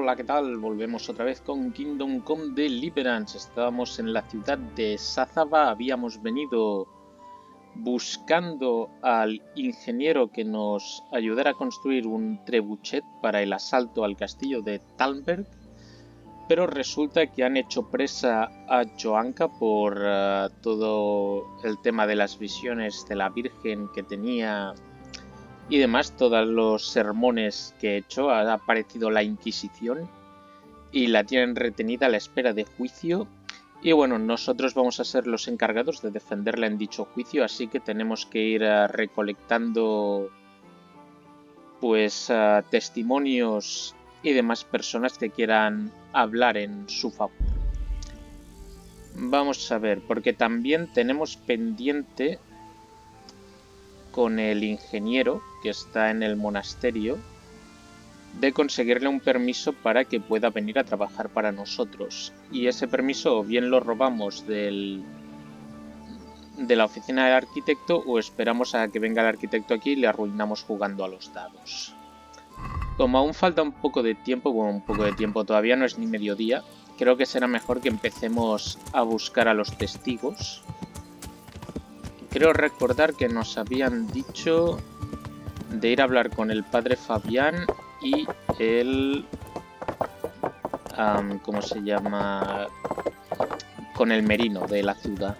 Hola, ¿qué tal? Volvemos otra vez con Kingdom Come Deliverance. Estábamos en la ciudad de Sazava, habíamos venido buscando al ingeniero que nos ayudara a construir un trebuchet para el asalto al castillo de Talmberg, pero resulta que han hecho presa a Joanka por todo el tema de las visiones de la Virgen que tenía y demás, todos los sermones que he hecho. Ha aparecido la Inquisición y la tienen retenida a la espera de juicio. Y bueno, nosotros vamos a ser los encargados de defenderla en dicho juicio, así que tenemos que ir recolectando pues testimonios y demás personas que quieran hablar en su favor. Vamos a ver, porque también tenemos pendiente con el ingeniero que está en el monasterio de conseguirle un permiso para que pueda venir a trabajar para nosotros, y ese permiso o bien lo robamos de la oficina del arquitecto o esperamos a que venga el arquitecto aquí y le arruinamos jugando a los dados. Como aún falta un poco de tiempo, todavía no es ni mediodía, creo que será mejor que empecemos a buscar a los testigos. Creo recordar que nos habían dicho de ir a hablar con el padre Fabián y el... ¿cómo se llama? Con el merino de la ciudad.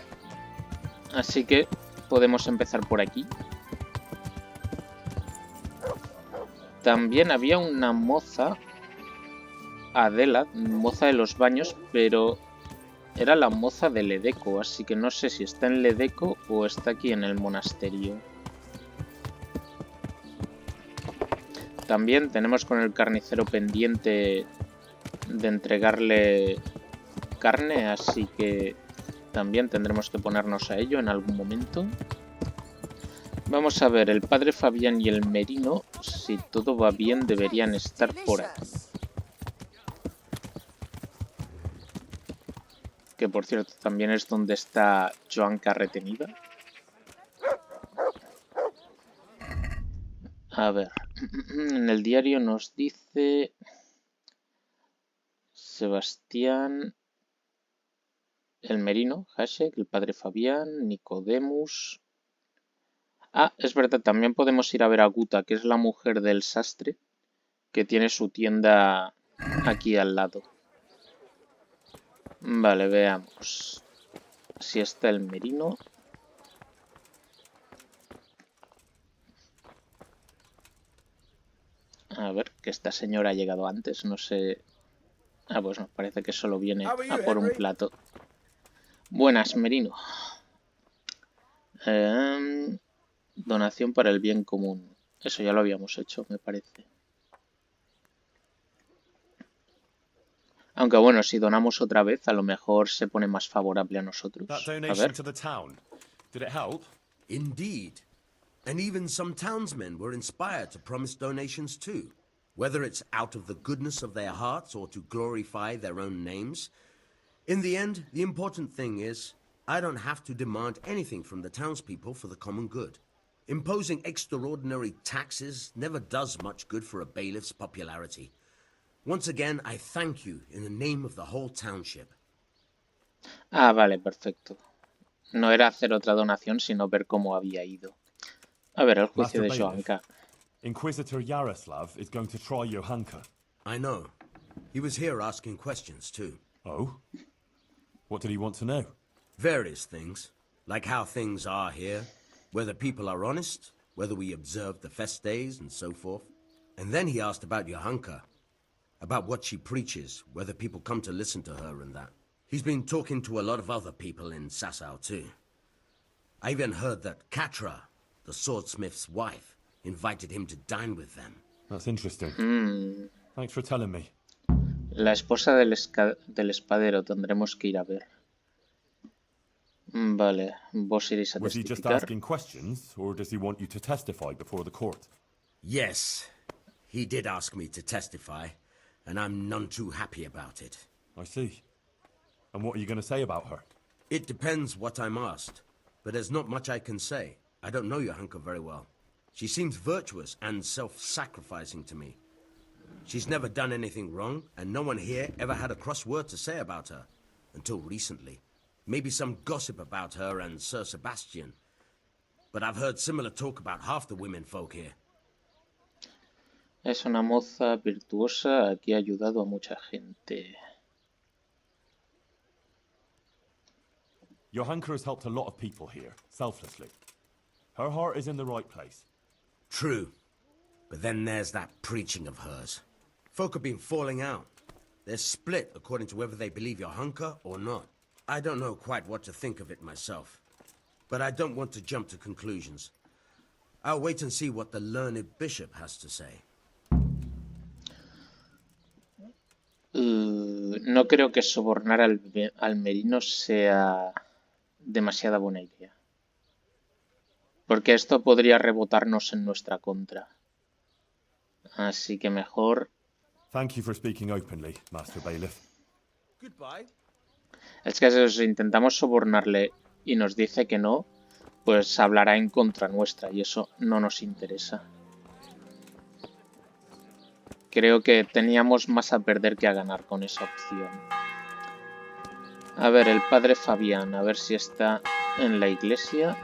Así que podemos empezar por aquí. También había una moza, Adela, moza de los baños, pero era la moza de Ledeco, así que no sé si está en Ledeco o está aquí en el monasterio. También tenemos con el carnicero pendiente de entregarle carne, así que también tendremos que ponernos a ello en algún momento. Vamos a ver, el padre Fabián y el merino, si todo va bien, deberían estar por aquí. Que por cierto también es donde está Joanka retenida. A ver, en el diario nos dice Sebastián, el merino, Hasek, el padre Fabián, Nicodemus. Ah, es verdad, también podemos ir a ver a Guta, que es la mujer del sastre, que tiene su tienda aquí al lado. Vale, veamos si está el merino. A ver, que esta señora ha llegado antes, no sé... Ah, pues no, parece que solo viene a por un plato. Buenas, merino. Donación para el bien común. Eso ya lo habíamos hecho, me parece. Aunque bueno, si donamos otra vez, a lo mejor se pone más favorable a nosotros. A ver. Indeed. And even some townsmen were inspired to promise donations too. Whether it's out of the goodness of their hearts or to glorify their own names. In the end, the important thing is, I don't have to demand anything from the townspeople for the common good. Imposing extraordinary taxes never does much good for a bailiff's popularity. Once again, I thank you in the name of the whole township. Ah, vale, perfecto. No era hacer otra donación, sino ver cómo había ido. A ver, el juicio de Joanka. Inquisitor Yaroslav is going to try Johanka. I know. He was here asking questions too. Oh? What did he want to know? Various things. Like how things are here, whether people are honest, whether we observe the fest days and so forth. And then he asked about Johanka. About what she preaches, whether people come to listen to her and that. He's been talking to a lot of other people in Sasau too. I even heard that Katra, the swordsmith's wife, invited him to dine with them. That's interesting. Thanks for telling me. La esposa del espadero tendremos que ir a ver. Vale, vos iréis a testificar. Was he just asking questions, or does he want you to testify before the court? Yes, he did ask me to testify, and I'm none too happy about it. I see. And what are you going to say about her? It depends what I'm asked, but there's not much I can say. I don't know Johanka very well. She seems virtuous and self-sacrificing to me. She's never done anything wrong, and no one here ever had a cross word to say about her. Until recently. Maybe some gossip about her and Sir Sebastian. But I've heard similar talk about half the women folk here. Es una moza virtuosa que ha ayudado a mucha gente. Johanka has helped a lot of people here, selflessly. Her heart is in the right place. True. But then there's that preaching of hers. Folk have been falling out. They're split according to whether they believe Johanka or not. I don't know quite what to think of it myself. But I don't want to jump to conclusions. I'll wait and see what the learned bishop has to say. No creo que sobornar al merino sea demasiada buena idea. Porque esto podría rebotarnos en nuestra contra. Así que mejor... Thank you for speaking openly, Master Bailiff. Goodbye. Es que si intentamos sobornarle y nos dice que no, pues hablará en contra nuestra y eso no nos interesa. Creo que teníamos más a perder que a ganar con esa opción. A ver, el padre Fabián, a ver si está en la iglesia.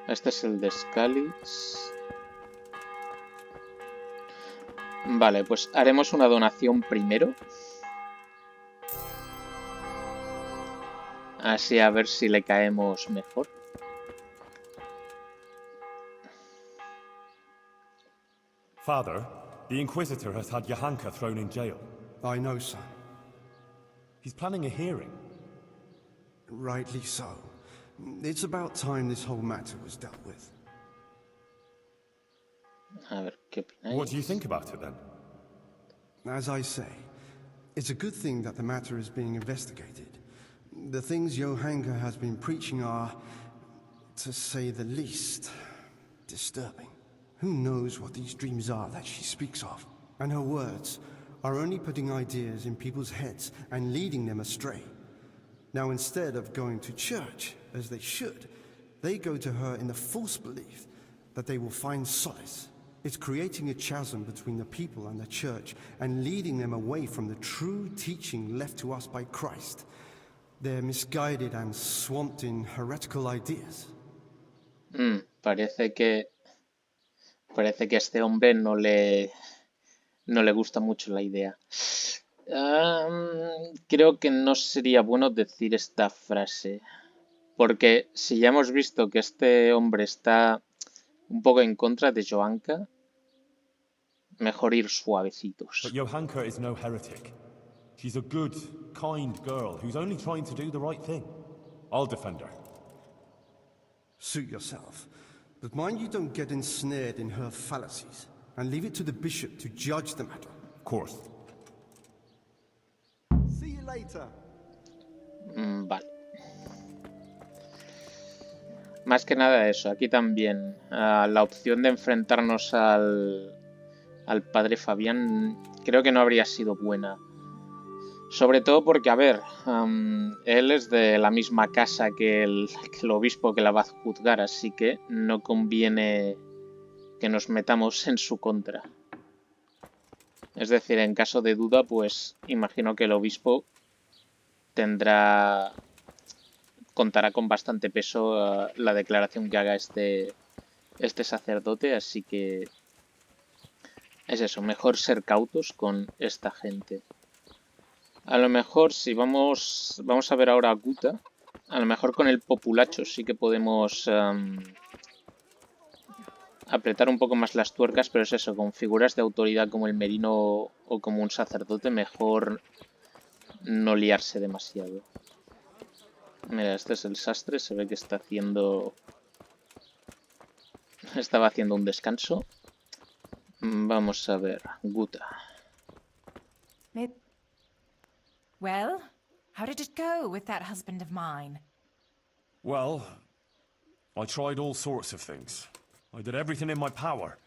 Este es el de Scalix. Vale, pues haremos una donación primero. Así a ver si le caemos mejor. Father, the Inquisitor has had Johanka thrown in jail. I know, son. He's planning a hearing. Rightly so. It's about time this whole matter was dealt with. A ver, ¿qué opináis? What do you think about it then? As I say, it's a good thing that the matter is being investigated. The things Johanka has been preaching are, to say the least, disturbing. Who knows what these dreams are that she speaks of? And her words are only putting ideas in people's heads and leading them astray. Now, instead of going to church, as they should, they go to her in the false belief that they will find solace. It's creating a chasm between the people and the church and leading them away from the true teaching left to us by Christ. They're misguided and swamped in heretical ideas. Parece que a este hombre no le gusta mucho la idea. Creo que no sería bueno decir esta frase. Porque si ya hemos visto que este hombre está un poco en contra de Johanka, mejor ir suavecitos. But Johanka is no heretic. She's a good, kind girl who's only trying to do the right thing. I'll defend her. Suit yourself. But mind you don't get ensnared in her fallacies, and leave it to the bishop to judge the matter. Of course. See you later. Vale. Más que nada eso, aquí también la opción de enfrentarnos al padre Fabián creo que no habría sido buena. Sobre todo porque, a ver, él es de la misma casa que el obispo que la va a juzgar, así que no conviene que nos metamos en su contra. Es decir, en caso de duda, pues imagino que el obispo contará con bastante peso la declaración que haga este sacerdote, así que es eso, mejor ser cautos con esta gente. A lo mejor si vamos a ver ahora a Guta, a lo mejor con el populacho sí que podemos apretar un poco más las tuercas, pero es eso, con figuras de autoridad como el merino o como un sacerdote, mejor no liarse demasiado. Mira, este es el sastre, se ve que estaba haciendo un descanso. Vamos a ver, Guta. Well, how did it go with that husband of mine? Well, I tried all sorts of things. I did everything in my power,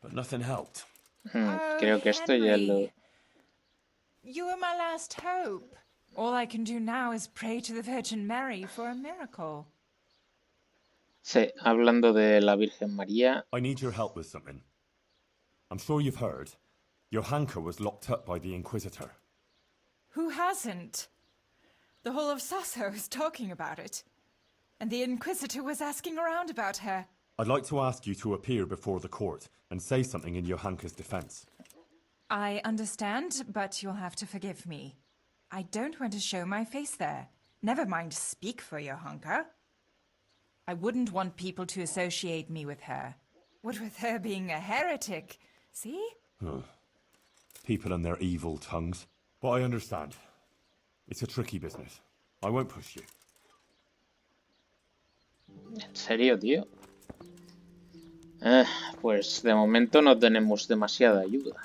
but nothing helped. Creo que esto ya lo... Henry. You were my last hope. All I can do now is pray to the Virgin Mary for a miracle. Sí, hablando de la Virgen María, I need your help with something. I'm sure you've heard. Johanka was locked up by the Inquisitor. Who hasn't? The whole of Sasso is talking about it. And the Inquisitor was asking around about her. I'd like to ask you to appear before the court and say something in Johanka's defense. I understand, but you'll have to forgive me. I don't want to show my face there. Never mind speak for Johanka. I wouldn't want people to associate me with her. What with her being a heretic, see? People and their evil tongues. But I understand. It's a tricky business. I won't push you. ¿en serio, tío? Pues de momento no tenemos demasiada ayuda.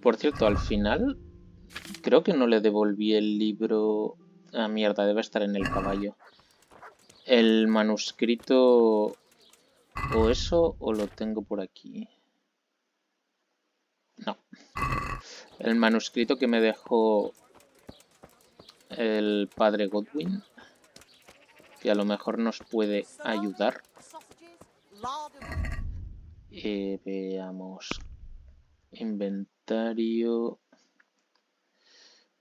Por cierto, al final creo que no le devolví el libro... Ah, mierda, debe estar en el caballo. El manuscrito... O eso, o lo tengo por aquí. No. El manuscrito que me dejó el padre Godwin, que a lo mejor nos puede ayudar. Veamos. Inventario.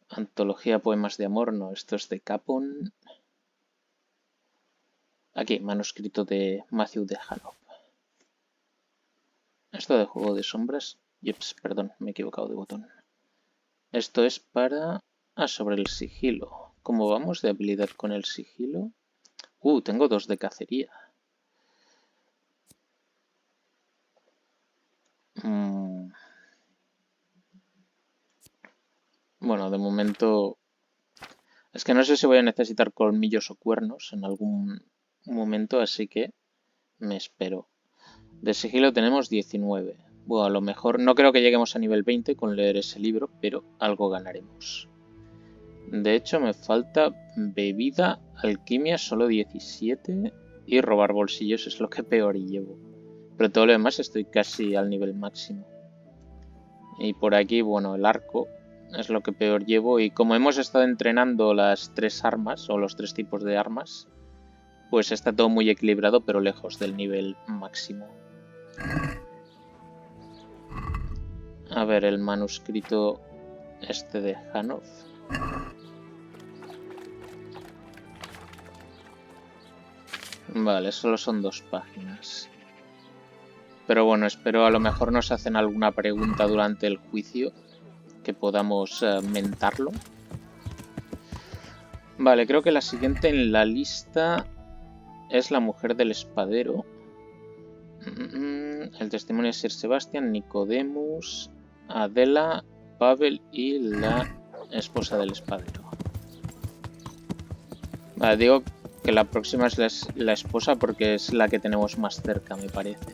Antología Poemas de Amor. No, esto es de Capon. Aquí, manuscrito de Matthew de Hanoff. Esto de Juego de Sombras. Yeps, perdón, me he equivocado de botón. Esto es para... Ah, sobre el sigilo. ¿Cómo vamos de habilidad con el sigilo? Tengo 2 de cacería. Bueno, de momento... Es que no sé si voy a necesitar colmillos o cuernos en algún momento, así que me espero. De sigilo tenemos 19. Bueno, a lo mejor no creo que lleguemos a nivel 20 con leer ese libro, pero algo ganaremos. De hecho, me falta bebida, alquimia, solo 17. Y robar bolsillos es lo que peor llevo. Pero todo lo demás estoy casi al nivel máximo. Y por aquí, bueno, el arco es lo que peor llevo. Y como hemos estado entrenando las 3 armas, o los 3 tipos de armas, pues está todo muy equilibrado, pero lejos del nivel máximo. A ver, el manuscrito este de Hanoff. Vale, solo son 2 páginas. Pero bueno, espero a lo mejor nos hacen alguna pregunta durante el juicio que podamos mentarlo. Vale, creo que la siguiente en la lista es la mujer del espadero. El testimonio de Sir Sebastian, Nicodemus, Adela, Pavel y la esposa del espadero. Vale, digo que la próxima es la esposa porque es la que tenemos más cerca, me parece.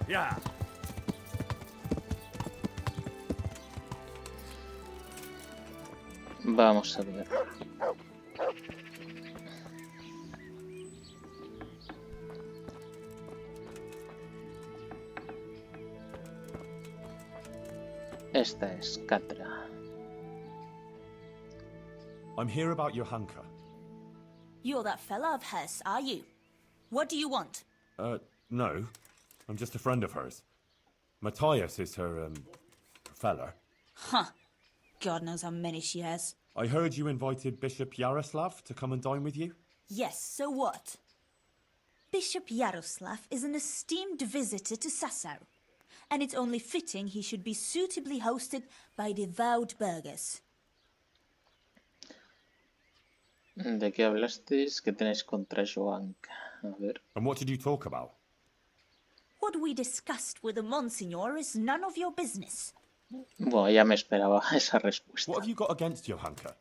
Yeah. Vamos a ver. Esta es Catra. I'm here about Johanka. You're that fella of hers, are you? What do you want? No. I'm just a friend of hers. Matthias is her, fella. Huh. God knows how many she has. I heard you invited Bishop Yaroslav to come and dine with you? Yes, so what? Bishop Yaroslav is an esteemed visitor to Sassau, and it's only fitting he should be suitably hosted by devout burghers. ¿De qué hablasteis? ¿Qué tenéis contra Johanka? A ver. And what did you talk about? What we discussed with the Monsignor is none of your business. Bueno, ya me esperaba esa respuesta. What have you got against Johanka?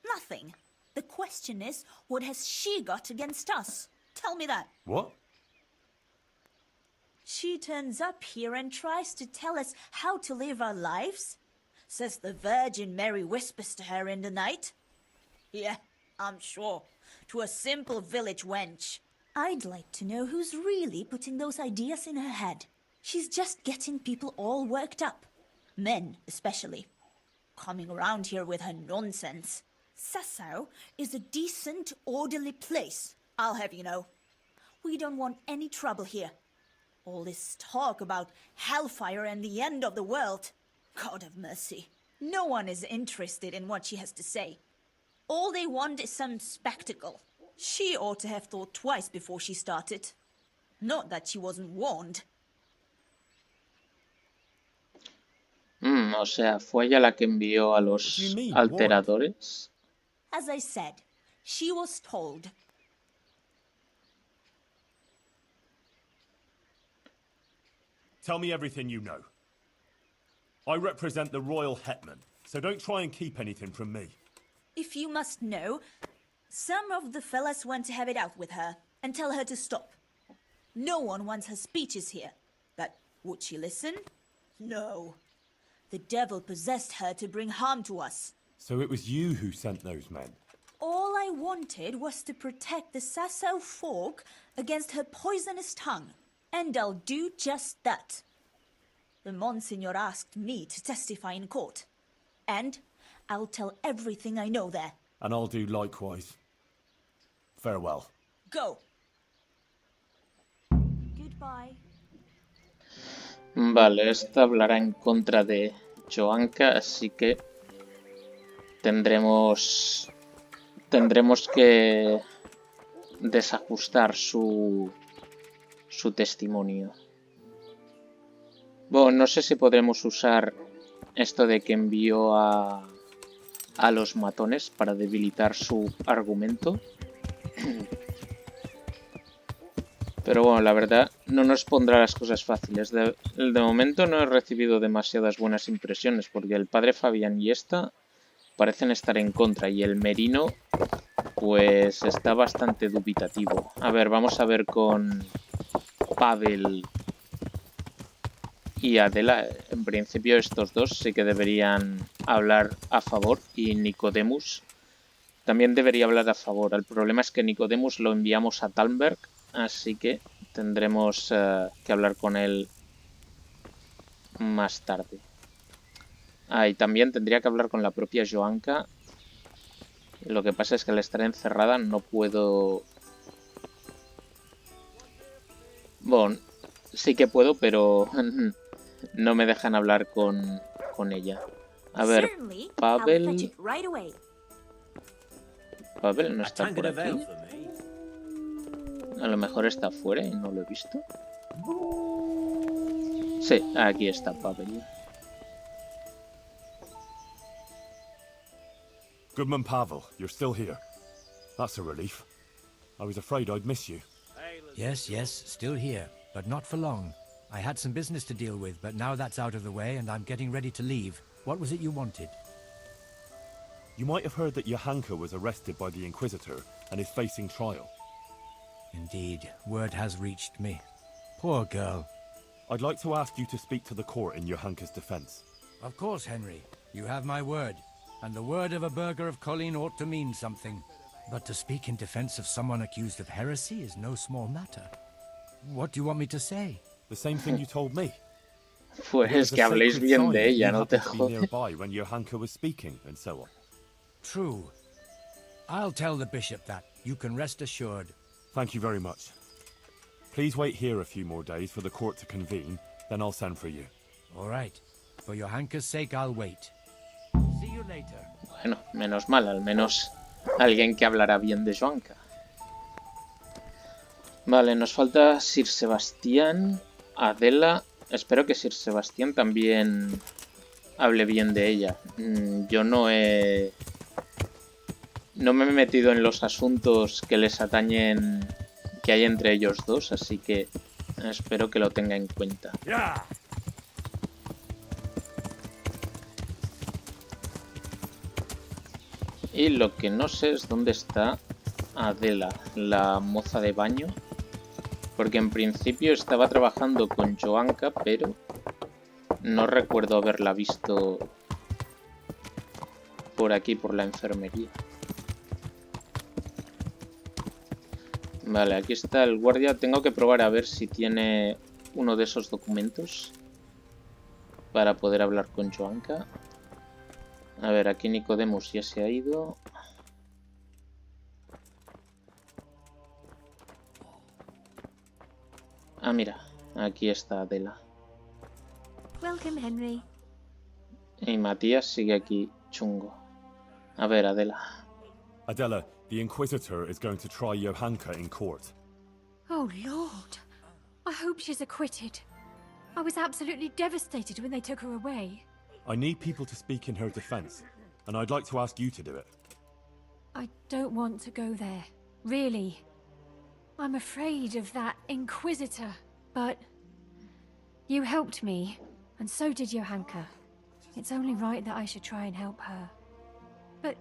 Nothing. The question is, what has she got against us? Tell me that. What? She turns up here and tries to tell us how to live our lives. Says the Virgin Mary whispers to her in the night. Yeah, I'm sure. To a simple village wench. I'd like to know who's really putting those ideas in her head. She's just getting people all worked up. Men, especially. Coming around here with her nonsense. Sasau is a decent, orderly place, I'll have you know. We don't want any trouble here. All this talk about hellfire and the end of the world. God have mercy. No one is interested in what she has to say. All they want is some spectacle. She ought to have thought twice before she started. Not that she wasn't warned. O sea, fue ella la que envió a los do you mean, alteradores. As I said, she was told. Tell me everything you know. I represent the royal hetman, so don't try and keep anything from me. If you must know, some of the fellas want to have it out with her and tell her to stop. No one wants her speeches here. But would she listen? No. The devil possessed her to bring harm to us. So it was you who sent those men? All I wanted was to protect the Sasau folk against her poisonous tongue. And I'll do just that. The Monsignor asked me to testify in court. And I'll tell everything I know there. And I'll do likewise. Farewell. Go. Goodbye. Vale, esta hablará en contra de Joanka, así que tendremos que desajustar su testimonio. Bueno, no sé si podremos usar esto de que envió a los matones para debilitar su argumento. Pero bueno, la verdad no nos pondrá las cosas fáciles. De momento no he recibido demasiadas buenas impresiones porque el padre Fabián y esta parecen estar en contra y el Merino pues está bastante dubitativo. A ver, vamos a ver con Pavel y Adela. En principio estos dos sí que deberían hablar a favor y Nicodemus también debería hablar a favor. El problema es que Nicodemus lo enviamos a Talmberg, así que tendremos que hablar con él más tarde. Y también tendría que hablar con la propia Joanka. Lo que pasa es que al estar encerrada no puedo... Bueno, sí que puedo, pero no me dejan hablar con ella. A ver, Pavel... Pavel no está por aquí. A lo mejor está afuera y no lo he visto. Sí, aquí está Pavel. Goodman Pavel, you're still here. That's a relief. I was afraid I'd miss you. Yes, still here, but not for long. I had some business to deal with, but now that's out of the way and I'm getting ready to leave. What was it you wanted? You might have heard that Johanka was arrested by the Inquisitor and is facing trial. Indeed, word has reached me. Poor girl. I'd like to ask you to speak to the court in Johanka's defense. Of course, Henry. You have my word. And the word of a burgher of Colleen ought to mean something. But to speak in defense of someone accused of heresy is no small matter. What do you want me to say? The same thing you told me. Pues que habléis bien de ella, no te jodas. Nearby when Johanka was speaking and so on. True. I'll tell the bishop that. You can rest assured. Thank you very much. Please wait here a few more days for the court to convene, then I'll send for you. All right. For Johanka's sake, I'll wait. See you later. Bueno, menos mal, al menos alguien que hablará bien de Joanka. Vale, nos falta Sir Sebastián, Adela. Espero que Sir Sebastián también hable bien de ella. Yo no me he metido en los asuntos que les atañen que hay entre ellos dos, así que espero que lo tenga en cuenta. Y lo que no sé es dónde está Adela, la moza de baño. Porque en principio estaba trabajando con Joanka, pero no recuerdo haberla visto por aquí, por la enfermería. Vale, aquí está el guardia. Tengo que probar a ver si tiene uno de esos documentos para poder hablar con Joanka. A ver, aquí Nicodemus ya se ha ido. Ah, mira, aquí está Adela. Welcome, Henry. Y Matías sigue aquí, chungo. A ver, Adela. Adela, the Inquisitor is going to try Johanka in court. Oh, Lord. I hope she's acquitted. I was absolutely devastated when they took her away. I need people to speak in her defense, and I'd like to ask you to do it. I don't want to go there. Really. I'm afraid of that Inquisitor. But you helped me, and so did Johanka. It's only right that I should try and help her. But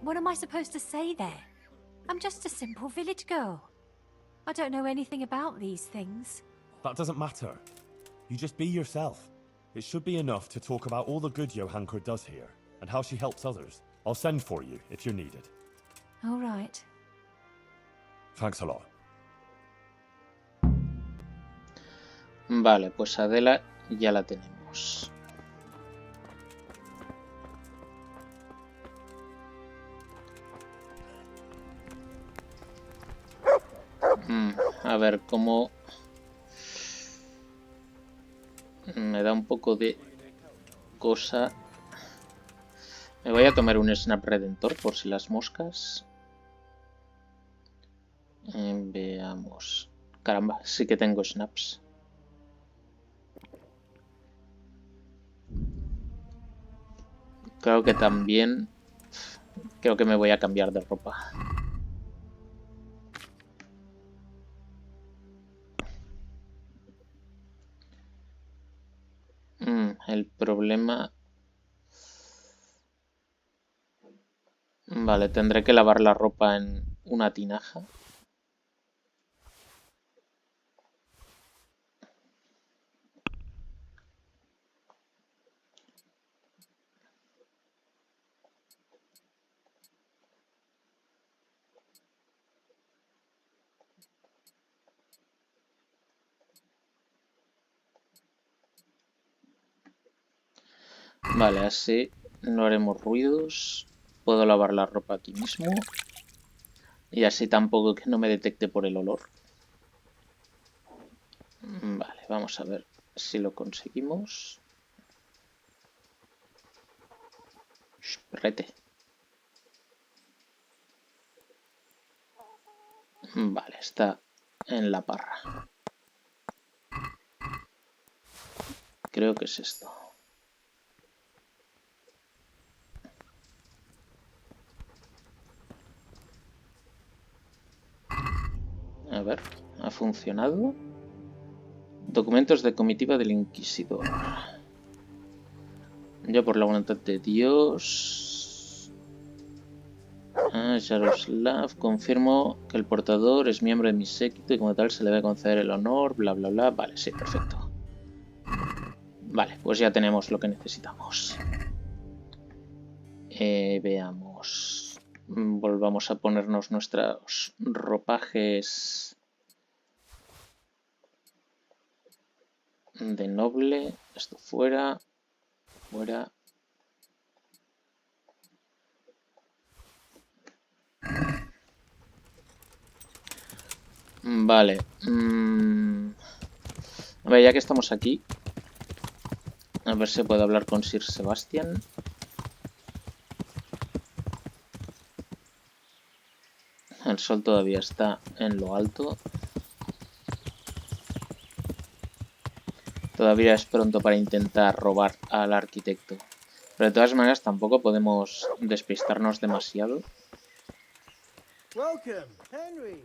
what am I supposed to say there? I'm just a simple village girl. I don't know anything about these things. That doesn't matter. You just be yourself. It should be enough to talk about all the good Johanka does here, and how she helps others. I'll send for you if you're needed. All right. Thanks a lot. Vale, pues Adela ya la tenemos. A ver, cómo... Me da un poco de cosa. Me voy a tomar un Snap Redentor por si las moscas. Veamos. Caramba, sí que tengo snaps. Creo que también... Creo que me voy a cambiar de ropa. El problema... Vale, tendré que lavar la ropa en una tinaja. Vale, así no haremos ruidos. Puedo lavar la ropa aquí mismo. Y así tampoco que no me detecte por el olor. Vale, vamos a ver si lo conseguimos. Shh, perrete. Vale, está en la parra. Creo que es esto. A ver, ¿ha funcionado? Documentos de comitiva del Inquisidor. Yo por la voluntad de Dios... Yaroslav, confirmo que el portador es miembro de mi séquito y como tal se le debe conceder el honor, bla bla bla. Vale, sí, perfecto. Vale, pues ya tenemos lo que necesitamos. Veamos... Volvamos a ponernos nuestros ropajes de noble. Esto fuera. Fuera. Vale. A ver, ya que estamos aquí. A ver si puedo hablar con Sir Sebastian. El sol todavía está en lo alto. Todavía es pronto para intentar robar al arquitecto. Pero de todas maneras tampoco podemos despistarnos demasiado. Welcome, Henry.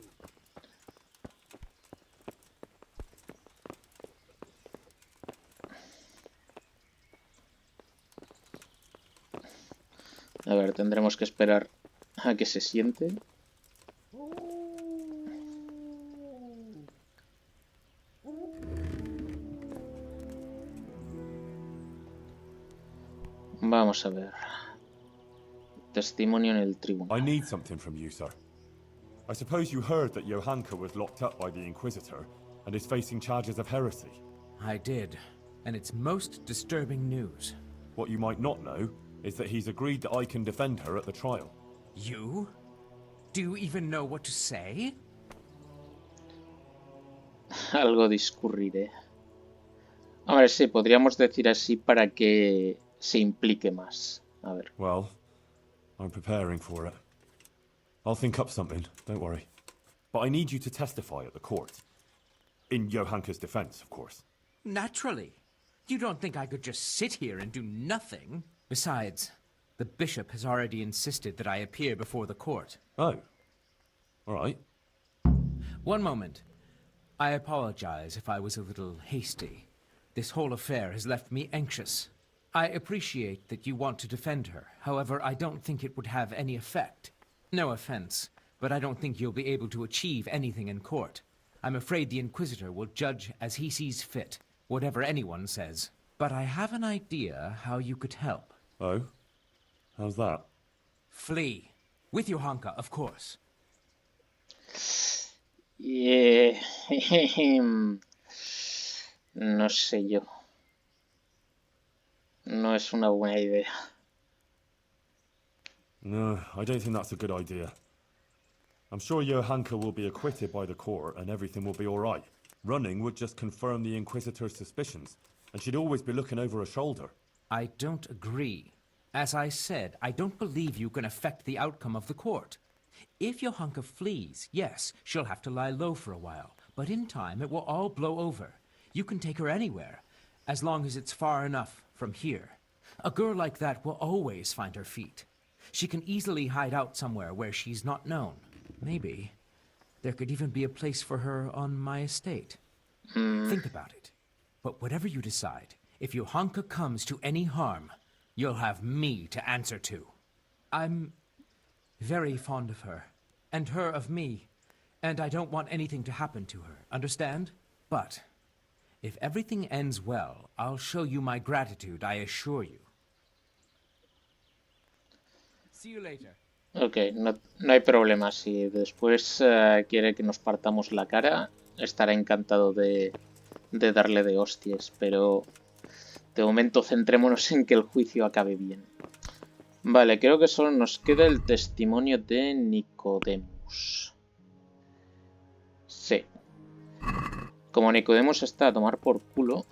A ver, tendremos que esperar a que se siente. Vamos a ver. Testimonio en el tribunal. I need something from you, sir. I suppose you heard that Johanka was locked up by the Inquisitor and is facing charges of heresy. I did, and it's most disturbing news. What you might not know is that he's agreed that I can defend her at the trial. You? Do you even know what to say? Algo discurriré. A ver, sí, podríamos decir así para que se implique más. A ver. Well, I'm preparing for it. I'll think up something, don't worry. But I need you to testify at the court. In Johanka's defense, of course. Naturally. You don't think I could just sit here and do nothing? Besides, the bishop has already insisted that I appear before the court. Oh. All right. One moment. I apologize if I was a little hasty. This whole affair has left me anxious. I appreciate that you want to defend her. However, I don't think it would have any effect. No offense, but I don't think you'll be able to achieve anything in court. I'm afraid the Inquisitor will judge as he sees fit, whatever anyone says. But I have an idea how you could help. Oh? How's that? Flee. With Johanka, of course. Yeah. No sé yo. No es una buena idea. No, I don't think that's a good idea. I'm sure Johanka will be acquitted by the court and everything will be all right. Running would just confirm the Inquisitor's suspicions, and she'd always be looking over her shoulder. I don't agree. As I said, I don't believe you can affect the outcome of the court. If Johanka flees, yes, she'll have to lie low for a while, but in time it will all blow over. You can take her anywhere, as long as it's far enough from here. A girl like that will always find her feet. She can easily hide out somewhere where she's not known. Maybe there could even be a place for her on my estate. Think about it. But whatever you decide, if Johanka comes to any harm, you'll have me to answer to. I'm very fond of her, and her of me, and I don't want anything to happen to her, understand? But if everything ends well, I'll show you my gratitude, I assure you. See you later. Ok, no hay problema. Si después quiere que nos partamos la cara, estará encantado de darle de hostias. Pero de momento centrémonos en que el juicio acabe bien. Vale, creo que solo nos queda el testimonio de Nicodemus. Sí. Como Nicodemus está a tomar por culo,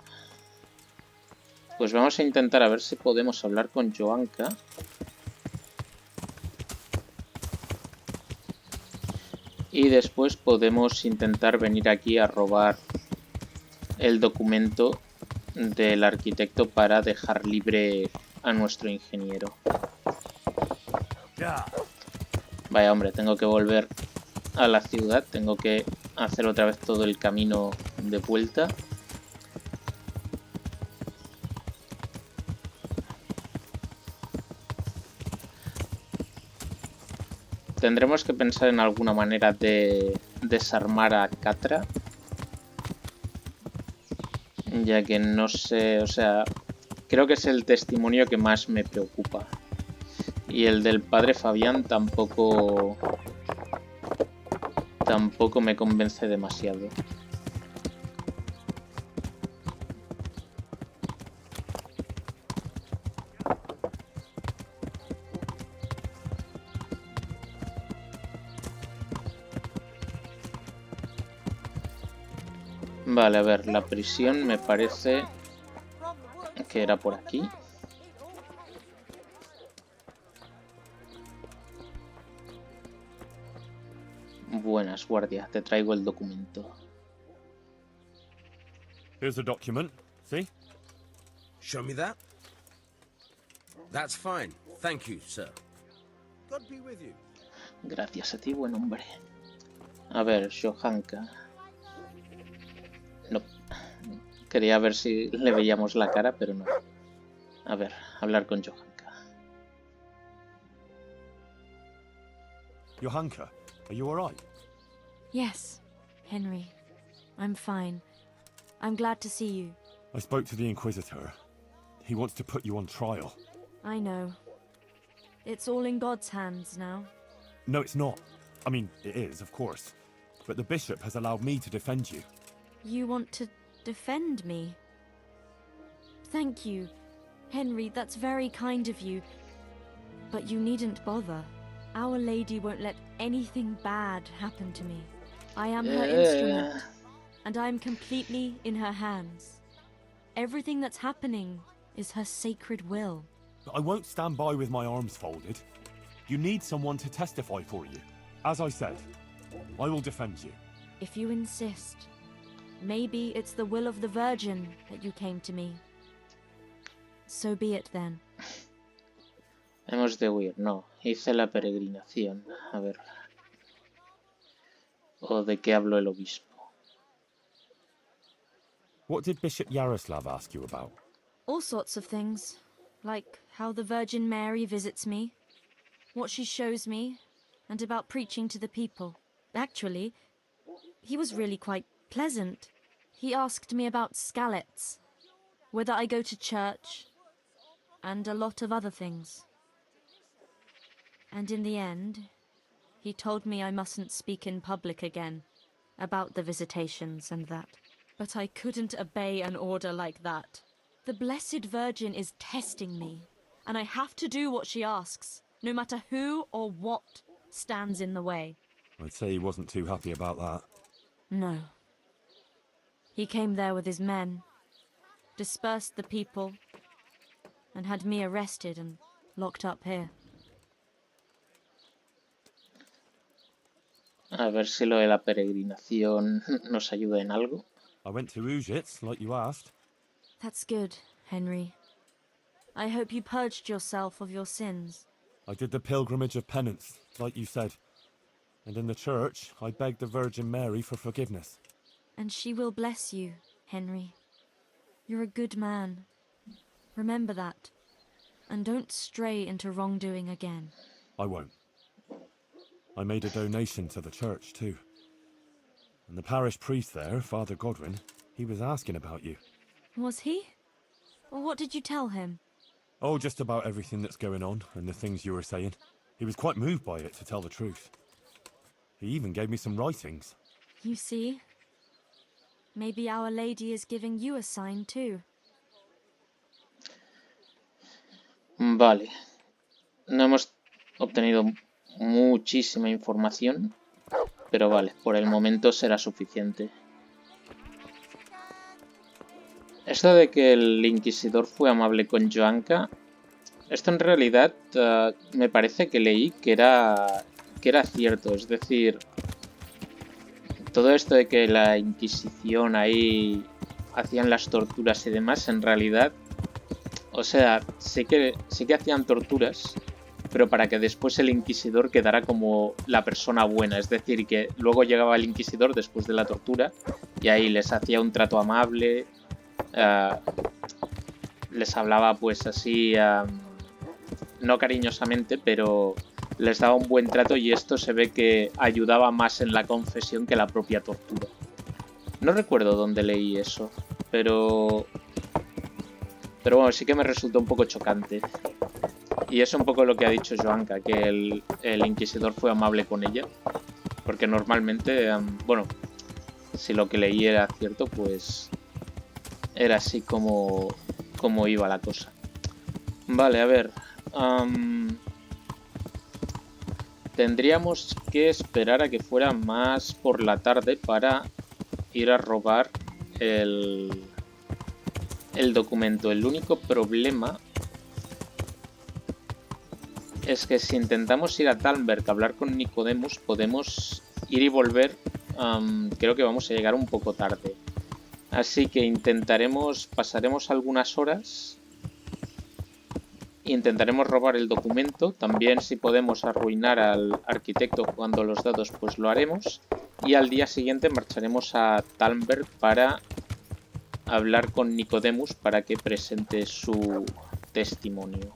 pues vamos a intentar a ver si podemos hablar con Johanka. Y después podemos intentar venir aquí a robar el documento del arquitecto para dejar libre a nuestro ingeniero. Vaya hombre, tengo que volver a la ciudad, tengo que hacer otra vez todo el camino de vuelta. Tendremos que pensar en alguna manera de desarmar a Catra, ya que no sé, o sea, creo que es el testimonio que más me preocupa. Y el del padre Fabián tampoco me convence demasiado. Vale, a ver, la prisión me parece que era por aquí. Buenas, guardia, te traigo el documento. Here's the document. See? Show me that. That's fine. Thank you, sir. God be with you. Gracias a ti, buen hombre. A ver, Johanka. No. Quería ver si le veíamos la cara, pero no. A ver, hablar con Johanka. Johanka, are you alright? Yes, Henry. I'm fine. I'm glad to see you. I spoke to the Inquisitor. He wants to put you on trial. I know. It's all in God's hands now. No, it's not. I mean, it is, of course. But the Bishop has allowed me to defend you. You want to defend me? Thank you. Henry, that's very kind of you. But you needn't bother. Our Lady won't let anything bad happen to me. I am her instrument, and I am completely in her hands. Everything that's happening is her sacred will. But I won't stand by with my arms folded. You need someone to testify for you. As I said, I will defend you. If you insist. Maybe it's the will of the Virgin that you came to me. So be it then. Hemos de huir, no. Hice la peregrinación. A ver. ¿O de qué habló el obispo? What did Bishop Yaroslav ask you about? All sorts of things. Like how the Virgin Mary visits me, what she shows me, and about preaching to the people. Actually, he was really quite pleasant. He asked me about Skalitz, whether I go to church, and a lot of other things. And in the end, he told me I mustn't speak in public again about the visitations and that. But I couldn't obey an order like that. The Blessed Virgin is testing me, and I have to do what she asks, no matter who or what stands in the way. I'd say he wasn't too happy about that. No. He came there with his men, dispersed the people, and had me arrested and locked up here. A ver si lo de la peregrinación nos ayuda en algo. I went to Uzhitz, like you asked. That's good, Henry. I hope you purged yourself of your sins. I did the pilgrimage of penance, like you said. And in the church, I begged the Virgin Mary for forgiveness. And she will bless you, Henry. You're a good man. Remember that. And don't stray into wrongdoing again. I won't. I made a donation to the church, too. And the parish priest there, Father Godwin, he was asking about you. Was he? Well, what did you tell him? Oh, just about everything that's going on and the things you were saying. He was quite moved by it, to tell the truth. He even gave me some writings. You see? Maybe Our Lady is giving you a sign too. Vale. No hemos obtenido muchísima información, pero vale, por el momento será suficiente. Esto de que el Inquisidor fue amable con Johanka, esto en realidad me parece que leí que era cierto. Es decir, todo esto de que la Inquisición ahí hacían las torturas y demás, en realidad, o sea, sí que hacían torturas, pero para que después el Inquisidor quedara como la persona buena. Es decir, que luego llegaba el Inquisidor después de la tortura y ahí les hacía un trato amable, les hablaba pues así, no cariñosamente, pero les daba un buen trato, y esto se ve que ayudaba más en la confesión que la propia tortura. No recuerdo dónde leí eso, pero bueno, sí que me resultó un poco chocante. Y es un poco lo que ha dicho Johanka, que el Inquisidor fue amable con ella. Porque normalmente, bueno, si lo que leí era cierto, pues era así como iba la cosa. Vale, a ver. Tendríamos que esperar a que fuera más por la tarde para ir a robar el documento. El único problema es que si intentamos ir a Talmberg a hablar con Nicodemus, podemos ir y volver. Creo que vamos a llegar un poco tarde. Así que pasaremos algunas horas. Intentaremos robar el documento. También, si podemos arruinar al arquitecto jugando los dados, pues lo haremos. Y al día siguiente marcharemos a Talmberg para hablar con Nicodemus para que presente su testimonio.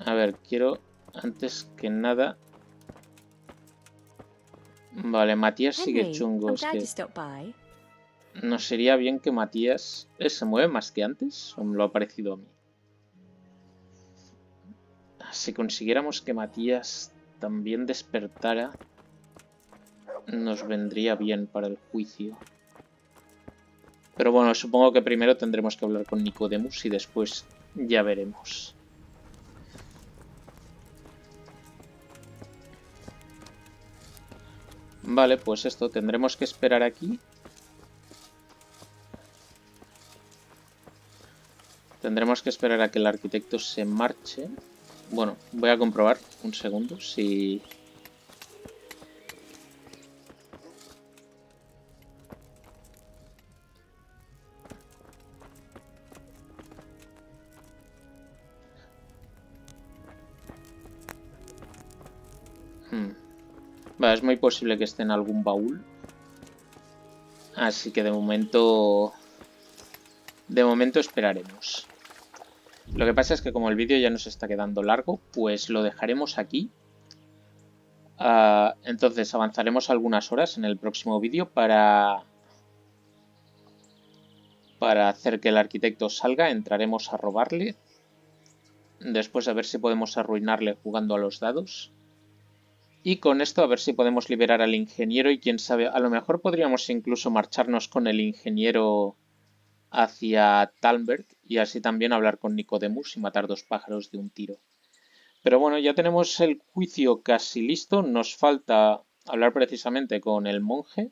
A ver, quiero antes que nada... Vale, Matías sigue chungo. Es que nos sería bien que Matías... ¿Se mueve más que antes? ¿O me lo ha parecido a mí? Si consiguiéramos que Matías también despertara, nos vendría bien para el juicio. Pero bueno, supongo que primero tendremos que hablar con Nicodemus y después ya veremos. Vale, pues esto, tendremos que esperar aquí. Tendremos que esperar a que el arquitecto se marche. Bueno, voy a comprobar un segundo si... Vale, es muy posible que esté en algún baúl. Así que de momento esperaremos. Lo que pasa es que como el vídeo ya nos está quedando largo, pues lo dejaremos aquí. Entonces avanzaremos algunas horas en el próximo vídeo para hacer que el arquitecto salga. Entraremos a robarle. Después a ver si podemos arruinarle jugando a los dados. Y con esto a ver si podemos liberar al ingeniero y quién sabe, a lo mejor podríamos incluso marcharnos con el ingeniero hacia Talmberg y así también hablar con Nicodemus y matar dos pájaros de un tiro. Pero bueno, ya tenemos el juicio casi listo, nos falta hablar precisamente con el monje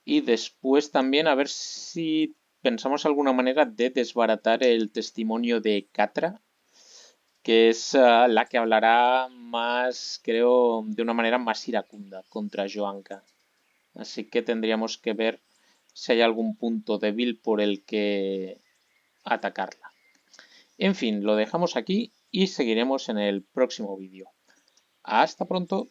y después también a ver si pensamos alguna manera de desbaratar el testimonio de Catra, que es la que hablará más, creo, de una manera más iracunda contra Joanka. Así que tendríamos que ver si hay algún punto débil por el que atacarla. En fin, lo dejamos aquí y seguiremos en el próximo vídeo. Hasta pronto.